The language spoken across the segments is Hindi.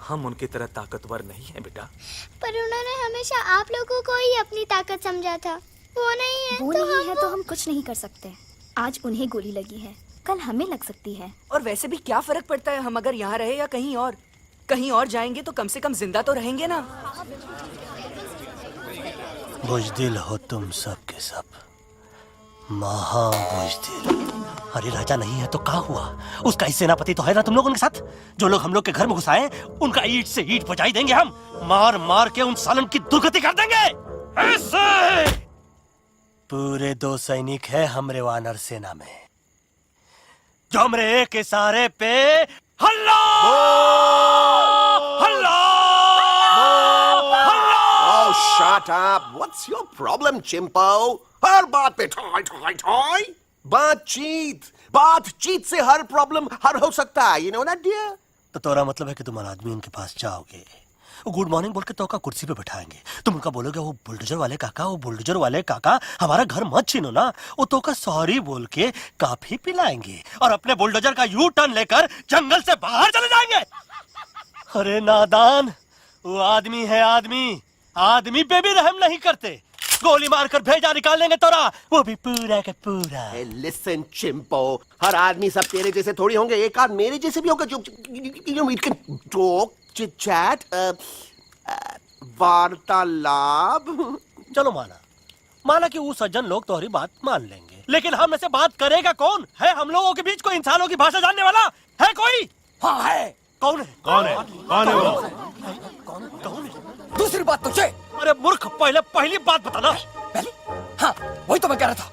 हम उनकी तरह ताकतवर नहीं हैं बेटा। पर उन्होंने हमेशा आप लोगों को ही अपनी ताकत समझा था। वो नहीं है वो तो नहीं है तो हम कुछ नहीं कर सकते। आज उन्हें गोली लगी है, कल हमें लग सकती है। और वैसे भी क्या फर्क पड़ता है हम अगर यहाँ रहे या कहीं और? कहीं और जाएंगे तो कम से कम जिंदा तो रहेंगे ना। बुज़दिल हो तुम सब के सब, महा बुज़दिल। अरे राजा नहीं है तो क्या हुआ? उसका ही सेनापति तो है ना तुम लोग उनके साथ। जो लोग हम लोग के घर में घुसाए उनका ईंट से ईंट बजाई देंगे हम। मार मार के उन सालन की दुर्गति कर देंगे। ऐसे पूरे 2 सैनिक है हमरे वानर सेना में, जो हमरे एक इशारे पे हल्ला हल्ला हल्ला। Oh, shut up! What's your problem, चिंपो? हर बात पे ठोय ठोय ठोय। बातचीत से हर प्रॉब्लम हल हो सकता है। You know that, dear? तो तोरा मतलब है कि तुम आदमी उनके पास जाओगे, वो गुड मॉर्निंग बोल के तो का कुर्सी पे बैठाएंगे, तुम उनका बोलोगे वो बुलडोजर वाले काका हमारा घर मत छीनो ना, वो तो का सॉरी बोल के काफी पिलाएंगे और अपने बुलडोजर का यू टर्न लेकर जंगल से बाहर चले जाएंगे। अरे नादान, वो आदमी है आदमी पे भी रहम नहीं करते। गोली मारकर भेजा निकाल लेंगे तोरा, वो भी पूरा का पूरा। Hey, listen, चिंपो, हर आदमी सब तेरे जैसे थोड़ी होंगे, एक आध मेरे जैसे भी होगा जो we can talk, chit chat, वार्तालाप। चलो माना कि वो सज्जन लोग तुम्हारी बात मान लेंगे, लेकिन हम ऐसे बात करेगा कौन है? हम लोगों के बीच कोई इंसानों की भाषा जानने वाला है कोई? हाँ है। कौन है वो? दूसरी बात तुझे। अरे मूर्ख, पहली बात बताना। पहले? हाँ, वही तो मैं कह रहा था।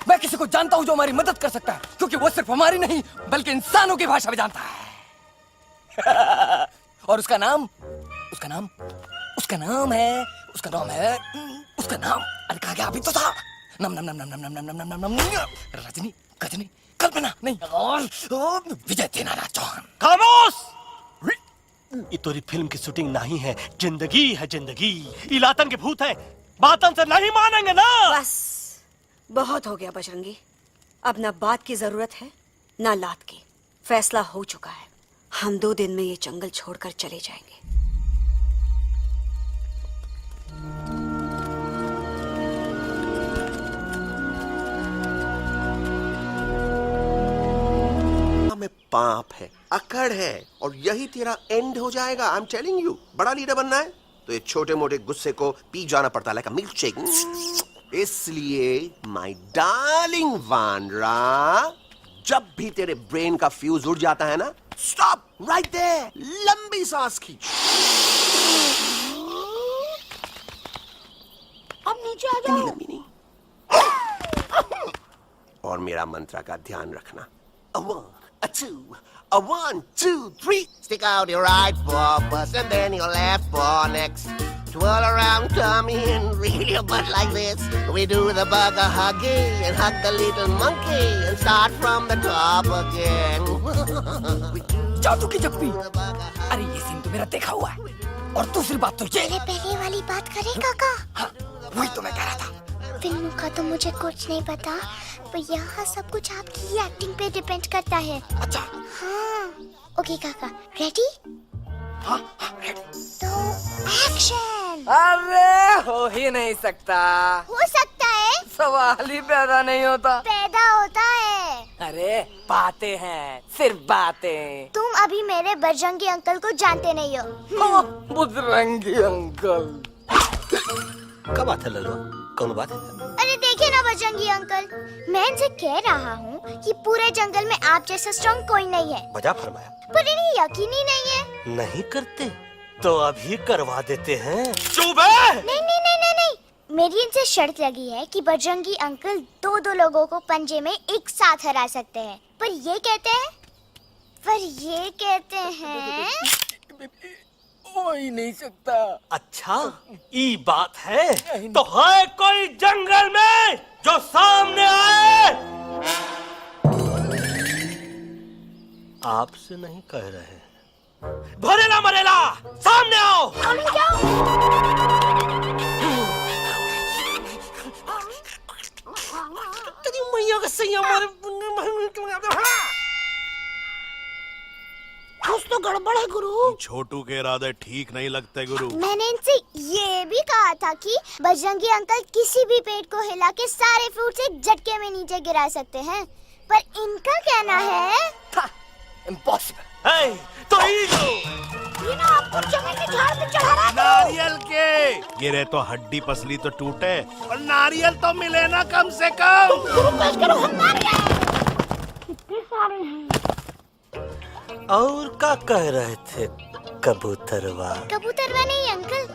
मैं किसी को जानता हूँ जो हमारी मदद कर सकता है, क्योंकि वो सिर्फ हमारी नहीं बल्कि इंसानों की भाषा भी जानता है। और उसका नाम है अरे कहा गया अभी तो था। नम नम नम नम नम नम नम नम नम नम नम रजनी गजनी कल्पना नहीं और विजय तेनालीराम चौहान। खामोश! ये तोरी फिल्म की शूटिंग नहीं है, जिंदगी है जिंदगी। इलातन के भूत है, बातन से नहीं मानेंगे ना। बस बहुत हो गया बजरंगी, अब ना बात की जरूरत है ना लात की। फैसला हो चुका है, हम 2 दिन में ये जंगल छोड़कर चले जाएंगे। में पाप है, अकड़ है और यही तेरा एंड हो जाएगा। आई एम टेलिंग यू, बड़ा लीडर बनना है तो ये छोटे मोटे गुस्से को पी जाना पड़ता है, लाइक अ मिल्क शेक। इसलिए माय डार्लिंग वानरा, जब भी तेरे ब्रेन का फ्यूज उड़ जाता है ना, स्टॉप राइट देयर, लंबी सांस खींच। अब नीचे आ जाओ। लंबी नहीं। और मेरा मंत्र का ध्यान रखना। A 2, a 1, 2, 3. Stick out your right paw first and then your left paw next. Twirl around tummy and reel your butt like this. We do the bugger huggy and hug the little monkey and start from the top again. जादू की जप्पी। अरे ये सीन तो मेरा देखा हुआ है। और दूसरी बात तो ये। पहले वाली बात करें काका? हाँ, वही तो मैं कह रहा था। फिल्म का तो मुझे कुछ नहीं पता, पर यहाँ सब कुछ आपकी एक्टिंग पे डिपेंड करता है। अच्छा। हाँ, ओके काका, रेडी? हाँ, रेडी। तो एक्शन। अरे हो ही नहीं सकता। हो सकता है। सवाल ही पैदा नहीं होता। पैदा होता है। अरे बातें हैं, सिर्फ बातें। तुम अभी मेरे बजरंगी अंकल को जानते नहीं हो। बजरंगी अंकल। क्या बात है लल्लू, कौन बात है? अरे देखिए ना बजरंगी अंकल, मैं इनसे कह रहा हूँ कि पूरे जंगल में आप जैसा स्ट्रॉन्ग कोई नहीं है। बजा फरमाया। पर इन्हें यकीन ही नहीं है। नहीं करते तो अभी करवा देते हैं। चुप है। नहीं, मेरी इनसे शर्त लगी है कि बजरंगी अंकल 2 लोगों को पंजे में एक साथ हरा सकते हैं। पर ये कहते हैं हो ही नहीं सकता। अच्छा, ये बात है तो है कोई जंगल में जो सामने आए? आपसे नहीं कह रहे, भरेला मरेला सामने आओ। तेरी मैया का सही हमारे कुछ तो गड़बड़ है गुरु। छोटू के इरादे ठीक नहीं लगते गुरु। मैंने इनसे ये भी कहा था कि बजरंगी अंकल किसी भी पेड़ को हिला के सारे फ्रूट्स एक झटके में नीचे गिरा सकते हैं, पर इनका कहना है इम्पॉसिबल। तो ही लो। ये ना आपको जंगल के झाड़ पे चढ़ा रहा है। नारियल के गिरे तो हड्डी पसली तो टूटे, और नारियल तो मिले ना कम से कम। गुरु पेश करो, हम नारियल कितने सारे हैं। और क्या कह रहे थे कबूतरवा? कबूतरवा नहीं अंकल,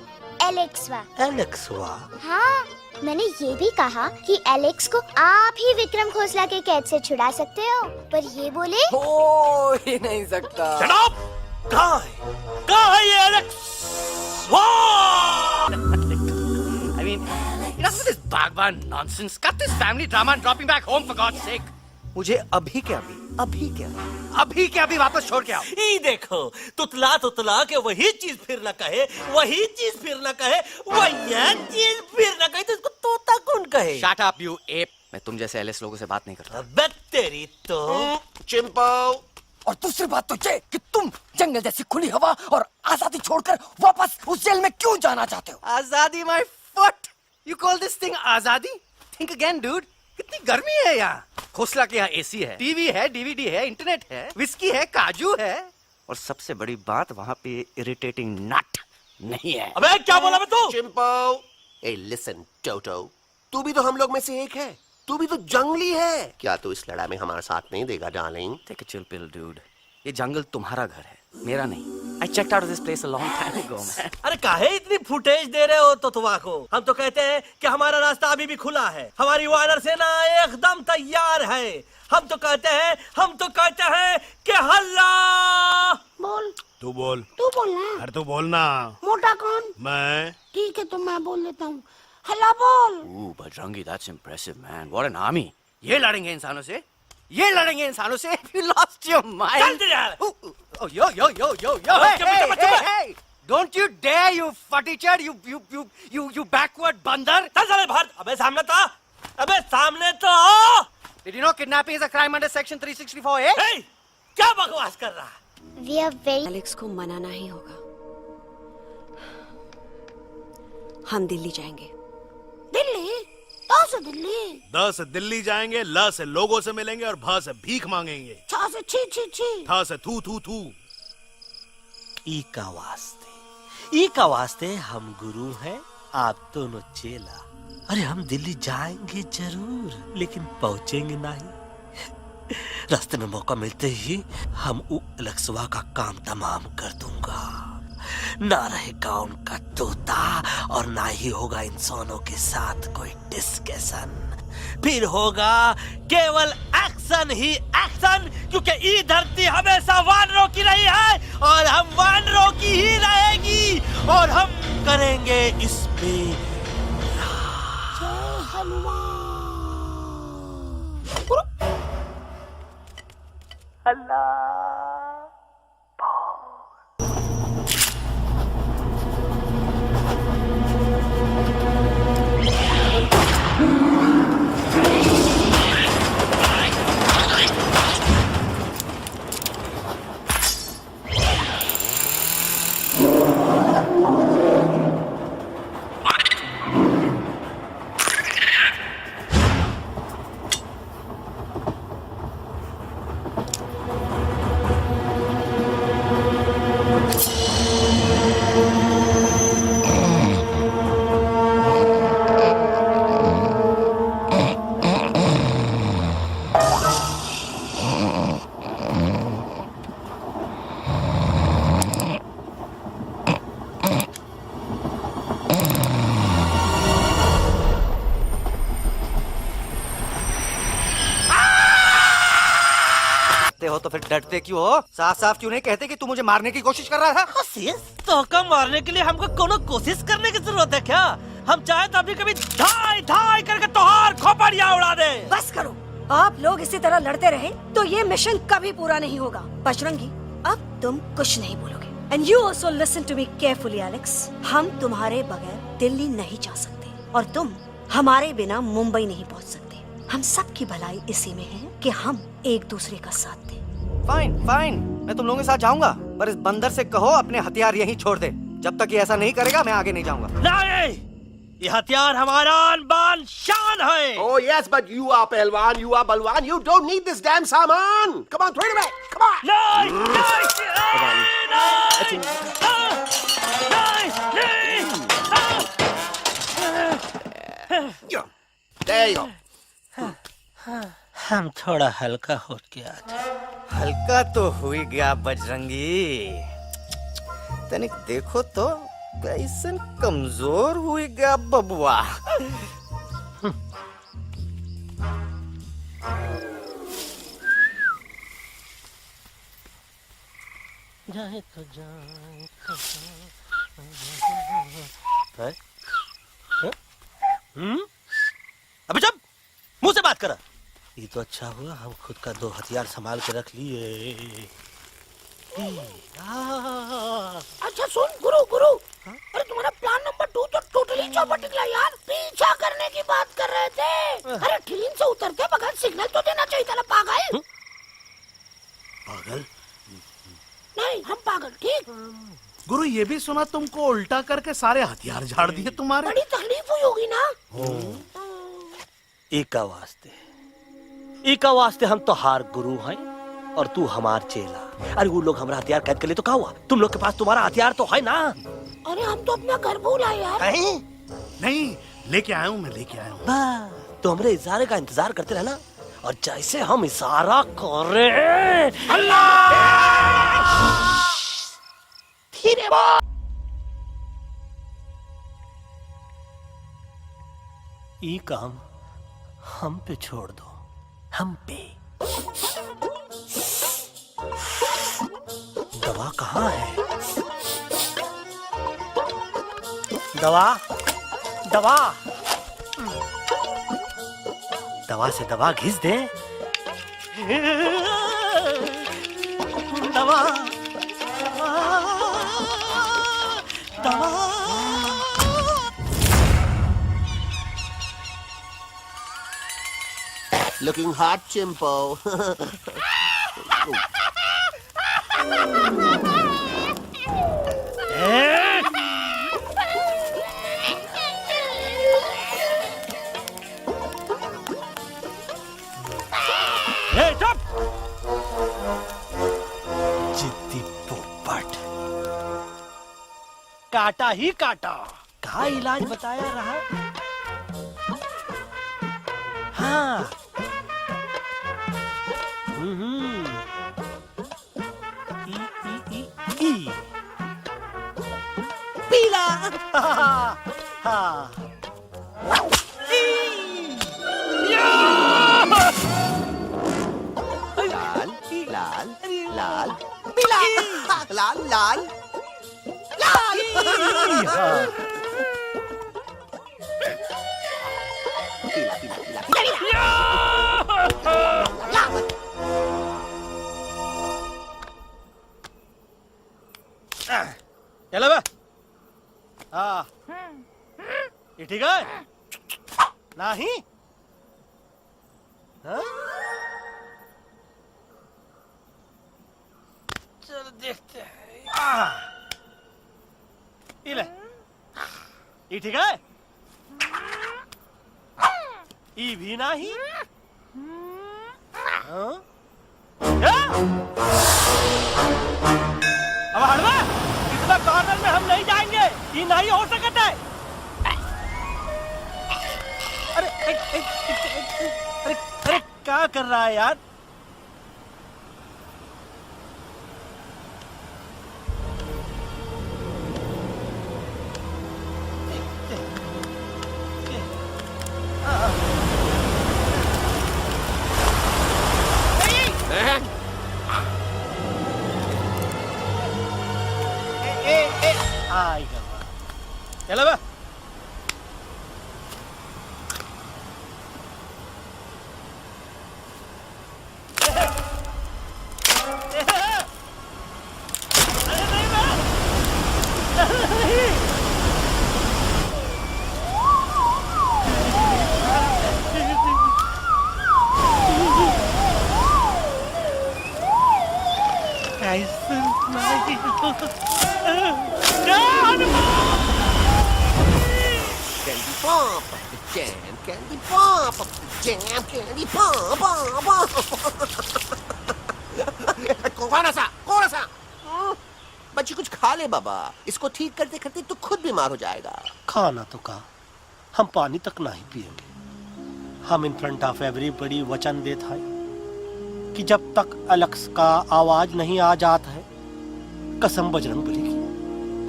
एलेक्सवा। एलेक्सवा? हाँ, मैंने ये भी कहा कि एलेक्स को आप ही विक्रम खोसला के कैद से छुड़ा सकते हो, पर ये बोले हो ही नहीं सकता। Shut up! कहाँ है ये Alex? I mean, enough with this Bhagwan nonsense. Cut this family drama and drop me back home for God's sake. मुझे अभी के अभी वापस छोड़ के आओ। ई देखो, तुतला के वही चीज फिर न कहे, वही चीज फिर न कहे, वही चीज फिर न कहे, तो इसको तोता कौन कहे? Shut up, you ape. मैं तुम जैसे एलएस लोगों से बात नहीं करता। अबे तेरी तो। चिंपो। और दूसरी बात तो ये कि तुम जंगल जैसी खुली हवा और आजादी छोड़कर वापस उस जेल में क्यों जाना चाहते हो? आजादी my foot. You call this thing आजादी? Think again, dude. कितनी गर्मी है यहाँ। खोसला के यहाँ एसी है, टीवी है, डीवीडी है, इंटरनेट है, विस्की है, काजू है, और सबसे बड़ी बात वहाँ पे इरिटेटिंग नट नहीं है। अबे क्या बोला मैं तू? चिंपो। ए लिसन टोटो, तू भी तो हम लोग में से एक है, तू भी तो जंगली है। क्या तू इस लड़ाई में हमारा साथ नहीं देगा darling? Take a chill pill, dude. ये जंगल तुम्हारा घर है, मेरा नहीं। I checked out of this place a long time ago, man. अरे काहे इतनी फुटेज दे रहे हो तुतवा को? हम तो कहते हैं कि हमारा रास्ता अभी भी खुला है, हमारी वानर सेना एकदम तैयार है। हम तो कहते हैं कि हल्ला। बोल, तू बोल। तू बोलना। अरे तू बोलना। मोटा कौन? मैं। ठीक है, तो मैं बोल लेता हूँ। हल्ला बोल। Ooh, Bajrangi, that's impressive, man. What an army. ये लड़ेंगे इंसानों से? ये लड़ेंगे इंसानों से? You lost your mind. चल दे यार। Oh, yo. Hey. Don't you dare, you fatty-chad, you backward बंदर. चल साले बाहर। अबे सामने तो आओ। Did you know kidnapping is a crime under section 364A? Hey, क्या बकवास कर रहा है? We are very एलेक्स को मनाना ही होगा। हम दिल्ली जाएंगे। दिल्ली? तो से दिल्ली। द से दिल्ली जाएंगे, ल से लोगों से मिलेंगे, और भ से भीख मांगेंगे, छ से छी छी छी, थ से थू थू थू। ई का वास्ते हम गुरु हैं, आप दोनों चेला। अरे हम दिल्ली जाएंगे जरूर, लेकिन पहुंचेंगे नहीं। रास्ते में मौका मिलते ही हम एलेक्सवा का काम तमाम कर दूंगा। ना रहेगा उनका तोता, और ना ही होगा इंसानों के साथ कोई डिस्कशन। फिर होगा केवल एक्शन ही एक्शन, क्योंकि ये धरती हमेशा वानरों की रही है, और हम वानरों की ही रहेगी, और हम करेंगे इस पे हो तो फिर डरते क्यों हो? साफ साफ क्यों नहीं कहते कि तू मुझे मारने की कोशिश कर रहा था? तो कम मारने के लिए हमको कोनो कोशिश करने की जरूरत है क्या? हम चाहे तो अभी कभी धाई धाई करके तोहार खोपड़िया उड़ा दे। बस करो, आप लोग इसी तरह लड़ते रहे तो ये मिशन कभी पूरा नहीं होगा। बजरंगी, अब तुम कुछ नहीं बोलोगे। And you also listen to me carefully Alex. हम तुम्हारे बगैर दिल्ली नहीं जा सकते, और तुम हमारे बिना मुंबई नहीं पहुंच सकते। हम सब की भलाई इसी में है कि हम एक दूसरे का साथ दें। फाइन फाइन, मैं तुम लोगों के साथ जाऊंगा, पर इस बंदर से कहो अपने हथियार यहीं छोड़ दे। जब तक ये ऐसा नहीं करेगा मैं आगे नहीं जाऊंगा। नहीं, ये हथियार हमारा आन बान शान है। Oh yes, but you are Pelwan, you are Balwan. You don't need this damn saman. Come on, throw it away. Come on. नहीं, There you go. हम थोड़ा हल्का हो गया था। हल्का तो हुई गया बजरंगी, तनिक देखो तो कैसन कमजोर हुई गया बबुआ। जाए तो जाए। अबे चुप, मुंह से बात करा। ये तो अच्छा हुआ हम खुद का दो हथियार संभाल के रख लिए। अच्छा सुन गुरु गुरु, अरे तुम्हारा प्लान नंबर 2 तो टोटली चौपट निकला यार। पीछा करने की बात कर रहे थे। अरे ट्रेन से उतरते बगैर सिग्नल तो देना चाहिए था ना पागल। पागल? नहीं हम पागल, ठीक। गुरु ये भी सुना तुमको उल्टा करके सारे हथियार झाड़ दिए तुम्हारे। बड़ी तकलीफ हुई होगी ना। एका वास्ते हम तो हार गुरु हैं और तू हमार चेला। अरे वो लोग हमारा हथियार कैद कर ले तो क्या हुआ? तुम लोग के पास तुम्हारा हथियार तो है ना। अरे हम तो अपना घर भूल आए यार। नहीं, लेके आया हूँ, मैं लेके आया हूँ। तो हमरे इशारे का इंतजार करते रहना, और जैसे हम इशारा करें धीरे बोल। ये काम हम पे छोड़ दो, हम पे। दवा कहाँ है? दवा दवा दवा से दवा घिस दे। दवा दवा Looking hot, Chimpo. जिद्दी पोपट, काटा ही काटा। कहा इलाज बताया रहा? हाँ। ई पीला। हाँ। लाल, लाल, लाल, पीला, लाल, लाल, लाल। चलो बे। हाँ, ये ठीक है? नहीं? हाँ? चलो देखते हैं। ये ले, ये ठीक है? ये भी नहीं? हाँ? अब हड़वा, इतना कॉर्नर में हम नहीं जाएंगे, ये नहीं हो सकता है। अरे अरे अरे क्या कर रहा है यार? चलो बे। pop up the jam candy, pop up the jam candy, pop, pop, कौन सा? बच्ची कुछ खा ले बाबा, इसको ठीक करते करते तो खुद बीमार हो जाएगा। खाना तो का, हम पानी तक नहीं पिएंगे। हम इन फ्रंट ऑफ एवरीबॉडी वचन देता है कि जब तक एलेक्स का आवाज नहीं आ जाता है, कसम बजरंग बली की,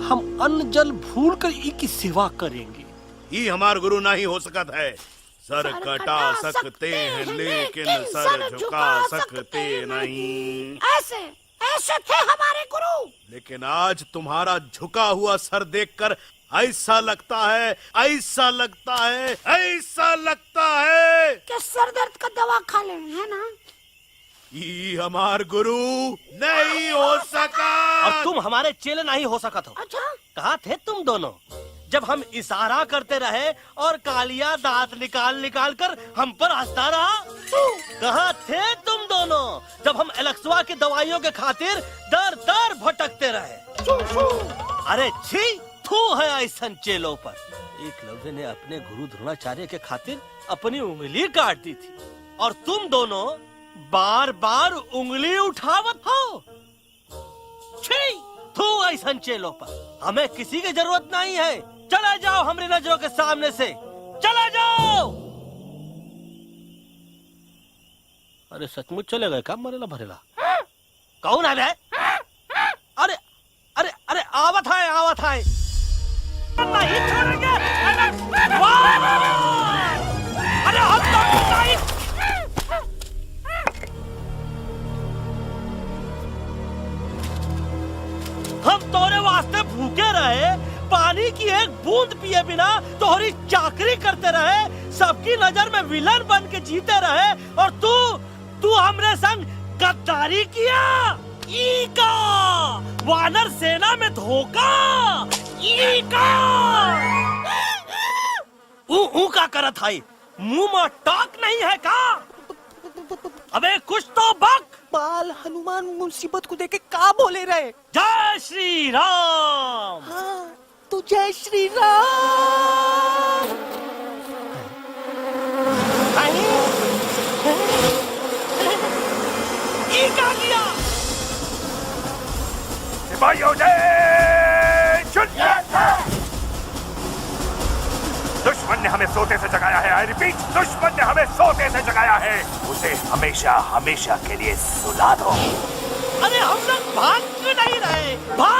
हम अन्न जल भूल कर की सेवा करेंगे। ये हमार गुरु नहीं हो सकत है। सर कटा सकते हैं लेकिन सर झुका सकते नहीं। ऐसे ऐसे थे हमारे गुरु। लेकिन आज तुम्हारा झुका हुआ सर देखकर ऐसा लगता है कि सर दर्द का दवा खा ले, है ना? ये हमार गुरु नहीं हो सका। और तुम हमारे चेले नहीं हो सकत हो। अच्छा, कहाँ थे तुम दोनों जब हम इशारा करते रहे और कालिया दांत निकाल कर हम पर हंसता रहा? कहाँ थे तुम दोनों जब हम एलेक्सवा की दवाइयों के खातिर दर दर भटकते रहे? अरे छी, थू है ऐसन चेलों पर। एकलव्य ने अपने गुरु द्रोणाचार्य के खातिर अपनी उंगली काट दी थी और तुम दोनों बार बार उंगली उठावत हो। छी, थू ऐसन चेलों पर। हमें किसी की जरूरत नहीं है। चले जाओ हमारी नजरों के सामने से, चले जाओ। अरे सचमुच चले गए क्या? मरेला भरेला कौन है बे? अरे अरे अरे आवत है नहीं छोड़ेंगे। अरे हम तो नहीं। हम तोरे वास्ते भूखे रहे, पानी की एक बूंद पिए बिना तोहरी चाकरी करते रहे, सबकी नजर में विलन बन के जीते रहे, और तू हमरे संग गद्दारी किया। ईका वानर सेना में धोखा। ईका ऊ का करत है? मुंह में टाक नहीं है का? अबे कुछ तो बक। बाल हनुमान मुसीबत को देखे का बोले रहे? जय श्री राम। हाँ, तो जय श्री राम। ये क्या किया? सिपाहियों दुश्मन ने हमें सोते से जगाया है। आई रिपीट, दुश्मन ने हमें सोते से जगाया है। उसे हमेशा हमेशा के लिए सुला दो। अरे हम लोग भाग क्यों नहीं रहे? भाग